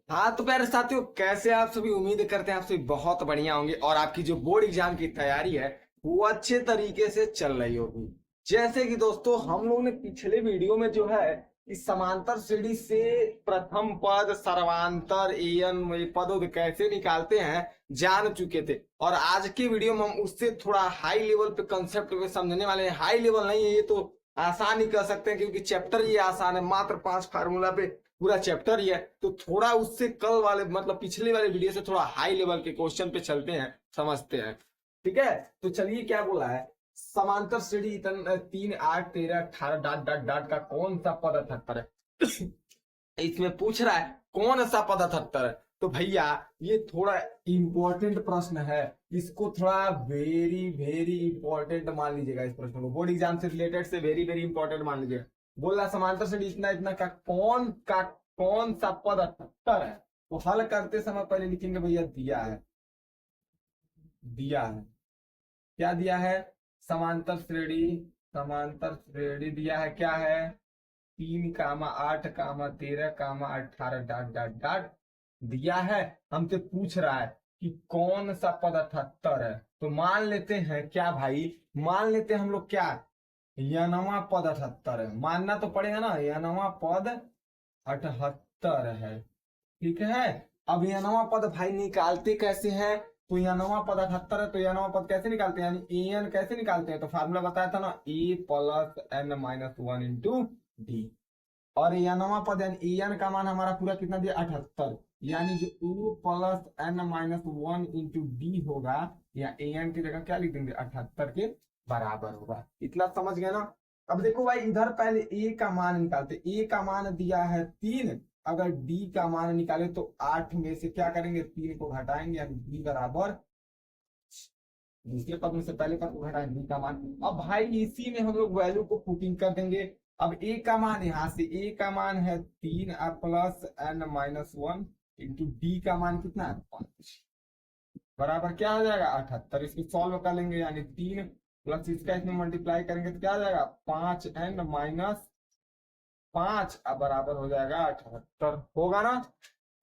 हाँ तो प्यारे साथियों, कैसे आप सभी? उम्मीद करते हैं आप सभी बहुत बढ़िया होंगे और आपकी जो बोर्ड एग्जाम की तैयारी है वो अच्छे तरीके से चल रही होगी। जैसे कि दोस्तों, हम लोग ने पिछले वीडियो में जो है इस समांतर श्रेणी से प्रथम पद, सर्वांतर, एन पदों को कैसे निकालते हैं जान चुके थे। और आज की वीडियो में हम उससे थोड़ा हाई लेवल पे कंसेप्ट पे समझने वाले हैं। हाई लेवल नहीं है ये तो, आसान ही कह सकते हैं, क्योंकि चैप्टर ये आसान है, मात्र 5 फार्मूला पे पूरा चैप्टर ही है। तो थोड़ा उससे कल वाले मतलब पिछले वाले वीडियो से थोड़ा हाई लेवल के क्वेश्चन पे चलते हैं, समझते हैं। ठीक है, तो चलिए क्या बोला है। समांतर श्रेणी 3 8 13 18 डॉट डॉट डॉट का कौन सा पद 78 है? इसमें पूछ रहा है कौन सा पद 78 है। तो भैया ये थोड़ा इंपॉर्टेंट प्रश्न है, इसको थोड़ा वेरी वेरी इंपॉर्टेंट मान लीजिएगा। इस प्रश्न को बोर्ड एग्जाम से रिलेटेड से वेरी वेरी इंपॉर्टेंट मान लीजिएगा। बोला समांतर श्रेणी इतना इतना का कौन सा पद 78 है। तो हल करते समय पहले लिखेंगे भैया दिया है, दिया है, क्या दिया है? समांतर श्रेणी, समांतर श्रेणी दिया है, क्या है? 3 कामा 8 कामा 13 कामा 18 डॉट डॉट डॉट दिया है। हमसे पूछ रहा है कि कौन सा पद 78 है। तो मान लेते हैं क्या भाई, मान लेते हैं हम लोग क्या, यनवा पद 78 है। मानना तो पड़ेगा ना, यनवा पद 78 है। ठीक है, अब यनवा पद भाई निकालते कैसे हैं? तो यनवा पद 78 है, तो यनवा पद कैसे निकालते हैं, यानी ए एन कैसे निकालते हैं? तो फार्मूला बताया था ना, a plus N minus 1 into d. और यनवा पद यानी ए एन का मान हमारा पूरा कितना दिया, 78, यानी जो a plus N minus 1 into d होगा, या ए एन की जगह क्या लिख देंगे, 78 के बराबर होगा। इतना समझ गए ना। अब देखो भाई, इधर पहले ए का मान निकालते। ए का मान दिया है 3, अगर डी का मान निकाले तो 8 में से क्या करेंगे, 3 को घटाएंगे, यानी डी बराबर, दूसरे पद में से पहले पद को घटाएंगे, डी का मान। अब भाई इसी में हम लोग वैल्यू को पुटिंग कर देंगे। अब ए का मान, यहां से ए का मान है 3 plus N minus 1 into D का मान कितना है, 5, बराबर क्या हो जाएगा, 78। इसको सॉल्व कर लेंगे, यानी 3 प्लस इसका इसमें मल्टीप्लाई करेंगे तो क्या आ जाएगा, 5n माइनस 5 अब बराबर हो जाएगा 78, होगा ना।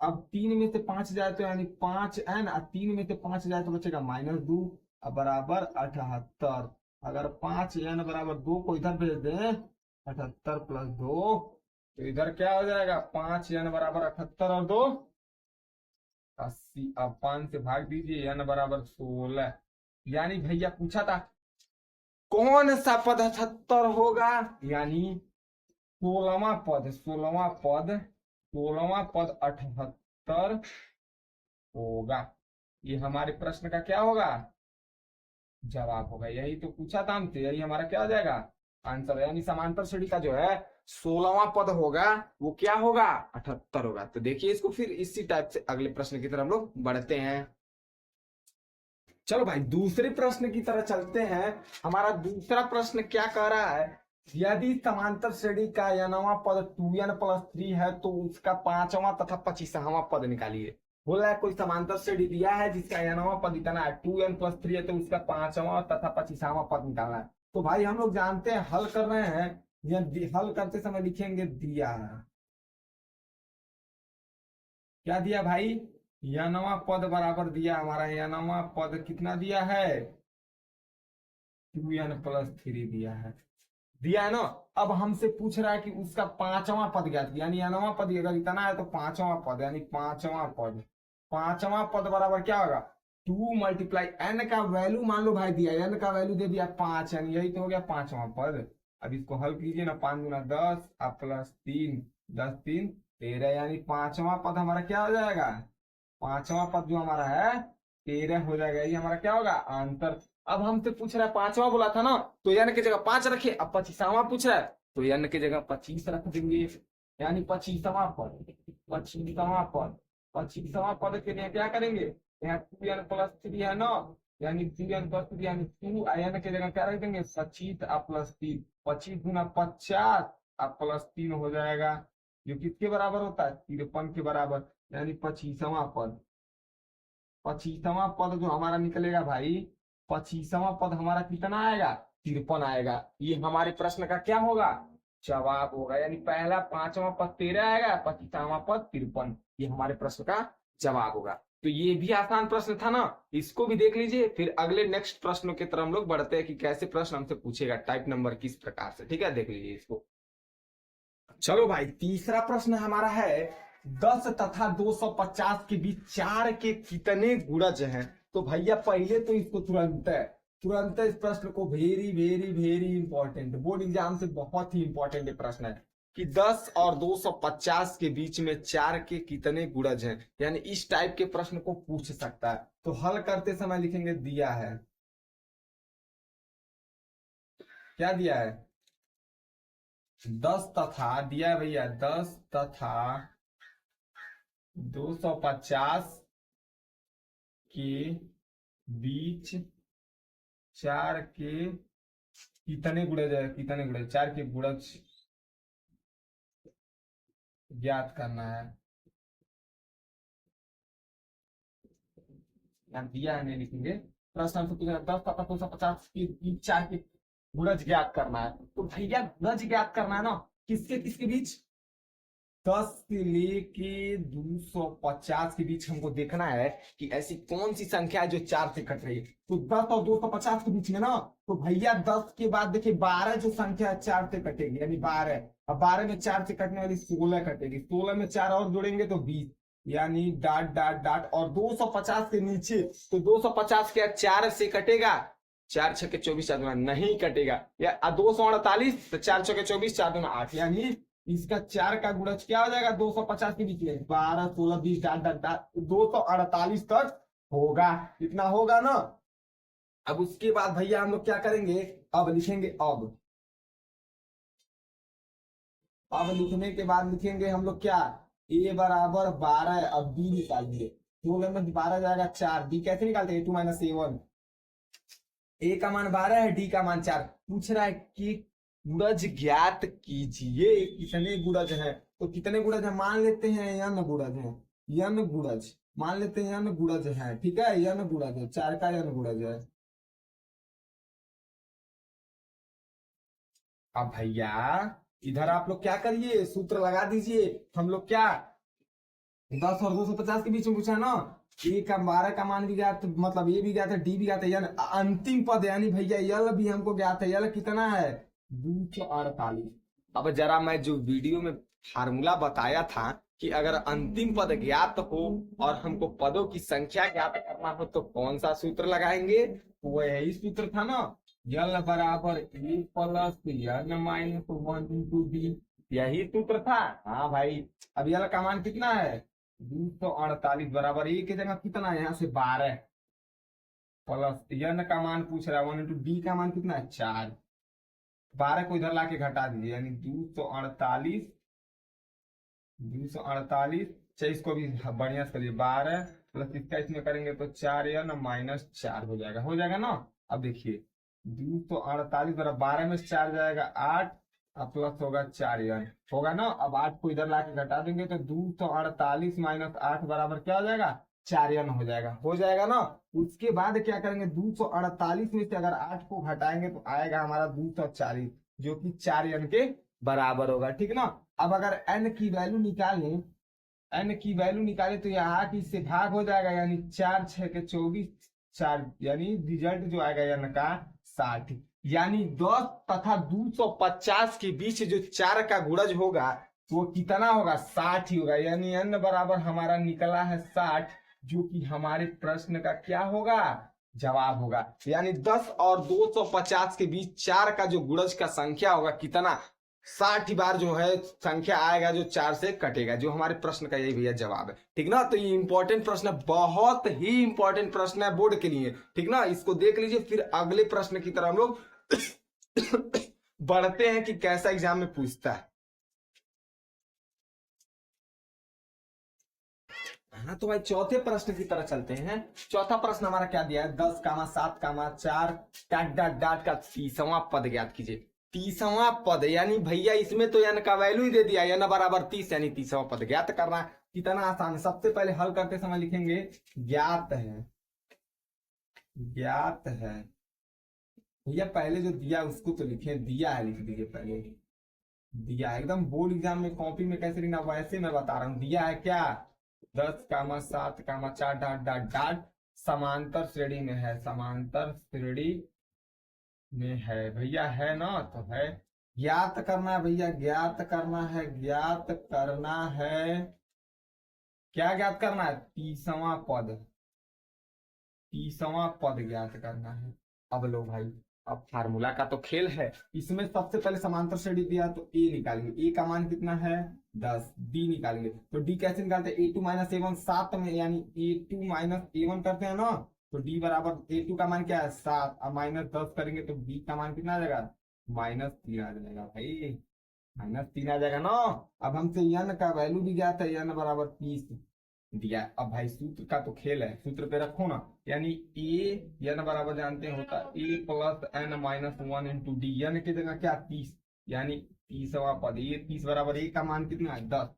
अब 3 में से 5 जाए तो यानी 5n, और 3 में से 5 जाए तो बचेगा -2, अब बराबर 78। अगर 5n बराबर 2 को इधर भेज दें, 78 प्लस 2, तो इधर क्या हो जाएगा, 5n बराबर 78 और 2 80। अब 5 से भाग दीजिए, n बराबर 16। यानी भैया पूछा था कौन सा पद 78 होगा, यानी 16वां पद, 16वां पद, 16वां पद 78 होगा। ये हमारे प्रश्न का क्या होगा, जवाब होगा। यही तो पूछा था हमसे, यही हमारा क्या हो जाएगा, आंसर। यानी समांतर श्रेणी का जो है 16वां पद होगा, वो क्या होगा, 78 होगा। तो देखिए इसको, फिर इसी टाइप से अगले प्रश्न की तरफ हम लोग बढ़ते हैं। चलो भाई दूसरे प्रश्न की तरह चलते हैं। हमारा दूसरा प्रश्न क्या कह रहा है, यदि समांतर श्रेणी का यनवा पद 2n प्लस 3 है तो उसका 5वां तथा 25वां पद निकालिए। बोला है कोई समांतर श्रेणी दिया है जिसका यनवा पद इतना है, 2n प्लस 3 है, तो उसका 5वां तथा 25वां पद निकालना है। तो भाई हम लोग जानते हैं, हल कर रहे हैं, या हल करते समय लिखेंगे दिया है। क्या दिया भाई, यनवा पद बराबर दिया हमारा, यनवा पद कितना दिया है, 2n प्लस 3 दिया है ना। अब हमसे पूछ रहा है कि उसका 5वां पद ज्ञात, यानी नवा पद अगर इतना है तो 5वां पद, यानी 5वां पद, 5वां पद बराबर क्या होगा, 2 मल्टीप्लाई एन का वैल्यू मान लो भाई दिया, एन का वैल्यू दे दिया 5, यानी यही तो हो गया 5वां पद। अब इसको हल कीजिए ना, 5 गुना 10 प्लस 3, 10 3 13, यानी 5वां पद हमारा क्या हो जाएगा, 5वां पद जो हमारा है 13 हो जाएगा। ये हमारा क्या होगा, आंसर। अब हमसे पूछ रहा है 5वां बोला था ना, तो एन की जगह 5 रखे। अब 25वां पूछ रहा है तो एन की जगह 25 रख देंगे, यानी 25वां पद, 25वां पद, 25वां पद के लिए क्या करेंगे, यहाँ 2n प्लस 3 है ना, यानी 2n प्लस 3 यानी 2, एन की जगह क्या रख देंगे, 25 प्लस 3, 25 गुना 50 प्लस 3 हो जाएगा, जो किसके बराबर होता है, 53 के बराबर। यानी 25वां पद, 25वां पद जो हमारा निकलेगा भाई, 25वां पद हमारा कितना आएगा, 53 आएगा। ये हमारे प्रश्न का क्या होगा, जवाब होगा, यानी पहला पांचवा पद 13 आएगा, 25वां पद 53, ये हमारे प्रश्न का जवाब होगा। तो ये भी आसान प्रश्न था ना, इसको भी देख लीजिए। फिर अगले नेक्स्ट प्रश्नों की तरफ हम लोग बढ़ते हैं कि कैसे प्रश्न हमसे पूछेगा, टाइप नंबर किस प्रकार से, ठीक है, देख लीजिए इसको। चलो भाई, तीसरा प्रश्न हमारा है 10 तथा 250 के बीच 4 के कितने गुणज हैं। तो भैया पहले तो इसको तुरंत इस प्रश्न को, very very very important, board exam से बहुत ही इंपॉर्टेंट प्रश्न है कि 10 और 250 के बीच में 4 के कितने गुणज हैं, यानी इस टाइप के प्रश्न को पूछ सकता है। तो हल करते समय लिखेंगे, दिया है, क्या दिया है, 10 तथा, दिया है भैया 10 तथा 250 के बीच 4 के कितने गुणज है, कितने गुणज, 4 के गुणज ज्ञात करना है। यहाँ दिया है, नहीं लिखेंगे, प्रश्न हमसे पूछा 10 तथा 250 के बीच 4 के गुणज ज्ञात करना है। तो भैया गुणज ज्ञात करना है ना, किसके किसके बीच, 10 से लेके 250 के बीच हमको देखना है कि ऐसी कौन सी संख्या है जो 4 से कट रही है। तो 10 और 250 के बीच में ना, तो भैया 10 के बाद देखिए 12 जो संख्या है 4 से कटेगी, यानी 12, अब 12 में 4 से कटने वाली 16 कटेगी, 16 में 4 और जोड़ेंगे तो 20, यानी डाट डाट डाट, और 250 के नीचे, तो 250 क्या 4 से कटेगा, 4 छके 24, 4 दूना नहीं कटेगा, या 248, तो 4 छके 24, 4 दूना 8, यानी इसका 4 का गुणज क्या हो जाएगा 250 के बीच में, 12 16 20 डाट डाट डाट 248 तक होगा, इतना होगा ना। अब उसके बाद भैया हम लोग क्या करेंगे, अब लिखेंगे, अब लिखने के बाद लिखेंगे हम लोग क्या, ए बराबर 12, अब बी निकालिए, 16 में 12 जाएगा 4, बी कैसे निकालते हैं, 2 - 7, ए का मान 12 है, डी का मान 4, पूछ रहा है कि गुणज ज्ञात कीजिए, कितने गुणज है। तो कितने गुणज है, मान लेते हैं n गुणज है, n गुणज, मान लेते हैं n गुणज है, ठीक है, n गुणज है, 4 का n गुणज है। अब भैया इधर आप लोग क्या करिए, सूत्र लगा दीजिए, हम लोग क्या 10 और 250 के बीच में पूछा ना, ए का 12 का मान भी ज्ञात, मतलब ए भी ज्ञात है, डी भी ज्ञात है, यानी अंतिम पद, यानी भैया यल भी हमको ज्ञात है, यल कितना है 248। अब जरा मैं जो वीडियो में फार्मूला बताया था कि अगर अंतिम पद ज्ञात हो और हमको पदों की संख्या ज्ञात करना हो तो कौन सा सूत्र लगाएंगे, वो यही सूत्र था ना, यल बराबर a plus N minus 1 into b, यही सूत्र था। हाँ भाई, अब यल का मान कितना है 248, बराबर ए की जगह कितना है, यहाँ से 12, प्लस एन का मान पूछ रहा है 1 इंटू डी का मान कितना है 4, 12 को इधर लाके घटा दीजिए, यानी 248, 248, अच्छा इसको भी बढ़िया से करिए, 12 प्लस इसका इसमें करेंगे तो 4 या ना -4 हो जाएगा ना। अब देखिए 248 बराबर 12 में 4 जाएगा 8, अब प्लस होगा 4 यन होगा ना। अब 8 को इधर लाके घटा देंगे तो 248 - 8 बराबर क्या हो जाएगा 4 यन हो जाएगा ना। उसके बाद क्या करेंगे 248 में से अगर 8 को घटाएंगे तो आएगा हमारा 240, जो कि 4 यन के बराबर होगा, ठीक ना। अब अगर n की वैल्यू निकालें, n की वैल्यू निकालें तो यहाँ की इससे भाग हो जाएगा, यानी 4 6 के 24, 4, यानी रिजल्ट जो आएगा n का 60, यानी 10 तथा 250 के बीच जो 4 का गुणज होगा वो कितना होगा 60 ही होगा, यानी n बराबर हमारा निकला है 60, जो कि हमारे प्रश्न का क्या होगा जवाब होगा। यानी 10 और 250 के बीच 4 का जो गुणज का संख्या होगा कितना 60 बार जो है संख्या आएगा जो 4 से कटेगा, जो हमारे प्रश्न का यही भैया जवाब है, ठीक ना। तो ये इंपॉर्टेंट प्रश्न है, बहुत ही इंपॉर्टेंट प्रश्न है बोर्ड के लिए, ठीक ना। इसको देख लीजिए, फिर अगले प्रश्न की तरह हम लोग बढ़ते हैं कि कैसा एग्जाम में पूछता है। हाँ तो भाई चौथे प्रश्न की तरह चलते हैं। चौथा प्रश्न हमारा क्या दिया है, 10, 7, 4 डाट डाट डाट का 30वां पद ज्ञात कीजिए। 30वां पद, यानी भैया इसमें तो n का वैल्यू ही दे दिया, n बराबर 30, यानी 30वां पद ज्ञात करना है। कितना आसान है, सबसे पहले हल करते समय लिखेंगे ज्ञात है, ज्ञात है। भैया पहले जो दिया उसको तो लिखे, दिया है लिख दीजिए पहले, दिया है एकदम बोर्ड एग्जाम में कॉपी में कैसे लिखना वैसे मैं बता रहा हूँ। दिया है क्या 10,7,4 डॉट डॉट डॉट समांतर श्रेणी में है, समांतर श्रेणी में है भैया, है ना, तो है। ज्ञात करना है भैया, ज्ञात करना है, ज्ञात करना है, क्या ज्ञात करना है, 30वां पद, 30वां पद ज्ञात करना है। अब लो भाई, अब फार्मूला का तो खेल है। इसमें सबसे पहले समांतर श्रेणी दिया तो ए निकालेंगे, ए का मान कितना है 10, डी निकालेंगे तो डी कैसे निकालते हैं, ए2 माइनस ए1 7 में, यानी ए2 माइनस ए1 करते हैं ना, तो डी बराबर ए2 का मान क्या है 7, अब माइनस 10 करेंगे तो बी का मान कितना आ जाएगा -3 आ जाएगा भाई, -3 आ जाएगा ना। अब हमसे n का वैल्यू भी ज्ञात है, n बराबर 30 दिया। अब भाई सूत्र का तो खेल है, सूत्र पे रखो ना, यानी ए n बराबर जानते हैं होता है a plus n minus 1 into d, n की जगह क्या 30, यानी 30वां पद, ये 30 बराबर ए का मान कितना है 10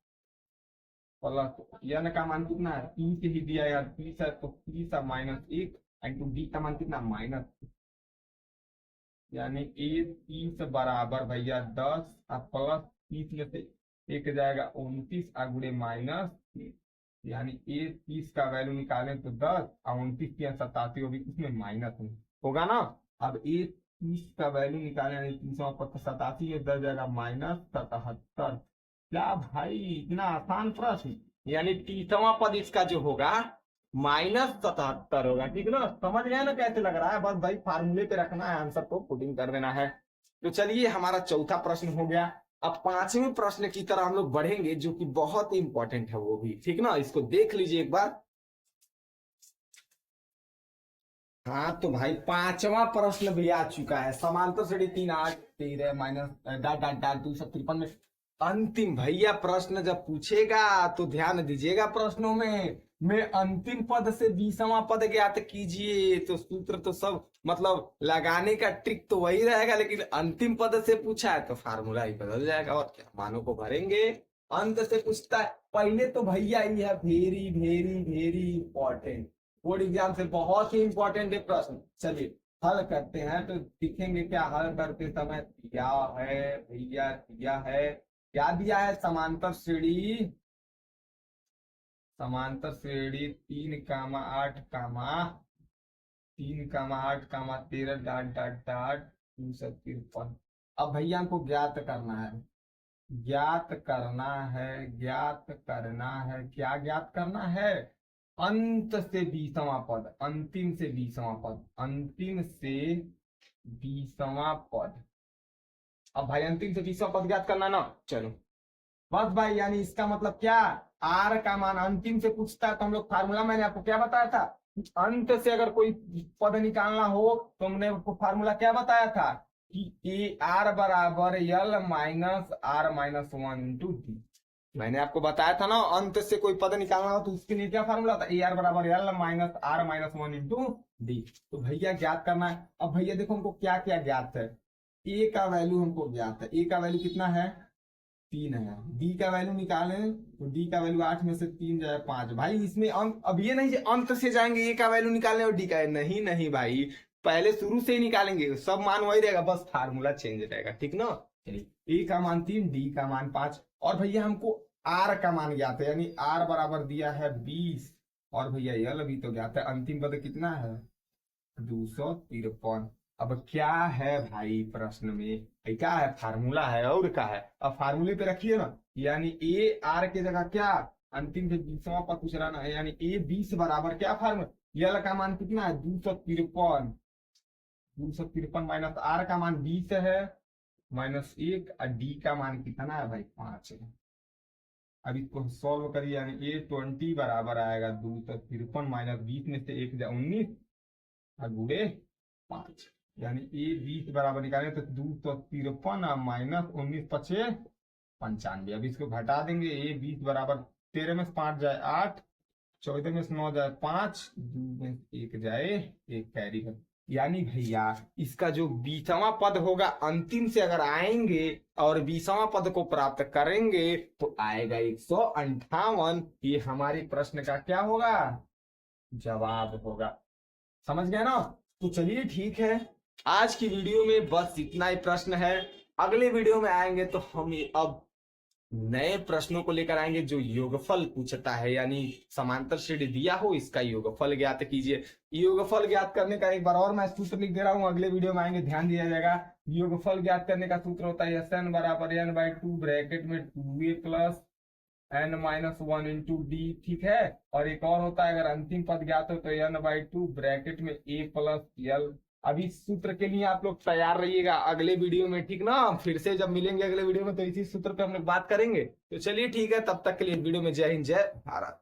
प्लस n का मान कितना है 30 ही दिया यार, 30 है तो 30 -1 इंटू डी का मान कितना माइनस, यानी ए 30 बराबर भैया 10 प्लस 30 में से एक जाएगा 29 गुणे -30, यानी ए 30 का वैल्यू निकालें तो 10 और 29 की 87 होगी, इसमें माइनस होगा ना। अब ए 30 का वैल्यू निकालें यानी 30वां पद 87 में 10 जाएगा -77। क्या भाई इतना आसान प्रश्न, यानी 30वां पद इसका जो होगा -77 होगा, ठीक ना, समझ गए ना कैसे लग रहा है, बस भाई फार्मूले पे रखना है, आंसर को पुटिंग कर देना है। तो चलिए हमारा चौथा प्रश्न हो गया। अब पांचवें प्रश्न की तरह हम लोग बढ़ेंगे, जो कि बहुत ही इंपॉर्टेंट है वो भी, ठीक ना, इसको देख लीजिए एक बार। हाँ तो भाई पांचवा प्रश्न भी आ चुका है, समांतर श्रेणी 3 8 13 माइनस डाट डाट डाट 253 में अंतिम भैया प्रश्न जब पूछेगा तो ध्यान दीजिएगा प्रश्नों में अंतिम पद से 20वां पद ज्ञात कीजिए, तो सूत्र तो सब मतलब लगाने का ट्रिक तो वही रहेगा, लेकिन अंतिम पद से पूछा है तो फार्मूला ही बदल जाएगा, और क्या मानों को भरेंगे। अंत से पूछता है पहले तो भैया ये है very very very important, board exam से बहुत ही इंपॉर्टेंट है प्रश्न। चलिए हल करते हैं, तो दिखेंगे क्या हल करते समय दिया है भैया, दिया है क्या, दिया है समांतर श्रेणी, समांतर श्रेणी 3,8, 3,8, 13 डाट डाट डाट 253। अब भैया हमको ज्ञात करना है, ज्ञात करना है, ज्ञात करना है, क्या ज्ञात करना है, अंत से 20वां पद, अंतिम से 20वां पद, अंतिम से 20वां पद। अब भाई अंतिम से 20वां पद ज्ञात करना ना, चलो बस भाई, यानी इसका मतलब क्या, आर का मान अंतिम से पूछता है तो हम लोग फार्मूला, मैंने आपको क्या बताया था, अंत से अगर कोई पद निकालना हो तो हमने आपको फार्मूला क्या बताया था कि ए आर बराबर l minus r minus 1 into d, मैंने आपको बताया था ना, अंत से कोई पद निकालना हो तो उसके लिए क्या फार्मूला था, ए आर बराबर l minus r minus 1 into d. तो भैया ज्ञात करना है। अब भैया देखो हमको क्या क्या ज्ञात है, ए का वैल्यू हमको ज्ञात है, ए का वैल्यू कितना है 3 है, डी का वैल्यू निकालें तो डी का वैल्यू 8 में से 3 जाए 5, भाई इसमें अंत, अब ये नहीं अंत से जाएंगे ए का वैल्यू निकालने और डी का, नहीं नहीं भाई पहले शुरू से ही निकालेंगे, सब मान वही रहेगा, बस फार्मूला चेंज रहेगा, ठीक ना। ए का मान 3, डी का मान 5, और भैया हमको आर का मान ज्ञात है, यानी आर बराबर दिया है 20, और भैया यल भी तो ज्ञात है, अंतिम पद कितना है 253। अब क्या है भाई प्रश्न में, क्या है फार्मूला है और क्या है, अब फार्मूले पे रखिए ना, यानी ए आर के जगह क्या अंतिम से 20वां पद पूछ रहा ना, यानी ए 20 बराबर क्या फार्मूला, यल का मान कितना है 253, 253 माइनस आर का मान 20 है -1, और डी का मान कितना है भाई 5 है। अब इसको सॉल्व करिए, यानी ए 20 बराबर आएगा 253 माइनस 20 में से 1 19 और गुड़े 5, यानी ए 20 बराबर निकालें तो 253 माइनस 19 5 95। अब इसको घटा देंगे, ए 20 बराबर 13 में से 5 जाए 8, 14 में से 9 जाए 5, 2 में 1 जाए 1 कैरी कर, यानी भैया इसका जो 20वां पद होगा अंतिम से अगर आएंगे और 20वां पद को प्राप्त करेंगे तो आएगा 158, ये हमारे प्रश्न का क्या होगा जवाब होगा, समझ गए ना। तो चलिए ठीक है, आज की वीडियो में बस इतना ही प्रश्न है, अगले वीडियो में आएंगे तो हम अब नए प्रश्नों को लेकर आएंगे जो योगफल पूछता है, यानी समांतर श्रेणी दिया हो इसका योगफल ज्ञात कीजिए। योगफल ज्ञात करने का एक बार और मैं सूत्र लिख दे रहा हूं, अगले वीडियो में आएंगे ध्यान दिया जाएगा। योगफल ज्ञात करने का सूत्र होता है Sn बराबर n/2 ब्रैकेट में 2a plus n-1 into D, ठीक है। और एक और होता है अगर अंतिम पद ज्ञात हो तो n/2 ब्रैकेट में a प्लस l। अभी इस सूत्र के लिए आप लोग तैयार रहिएगा अगले वीडियो में, ठीक ना। फिर से जब मिलेंगे अगले वीडियो में तो इसी सूत्र पे हम लोग बात करेंगे। तो चलिए ठीक है, तब तक के लिए वीडियो में जय हिंद जय भारत।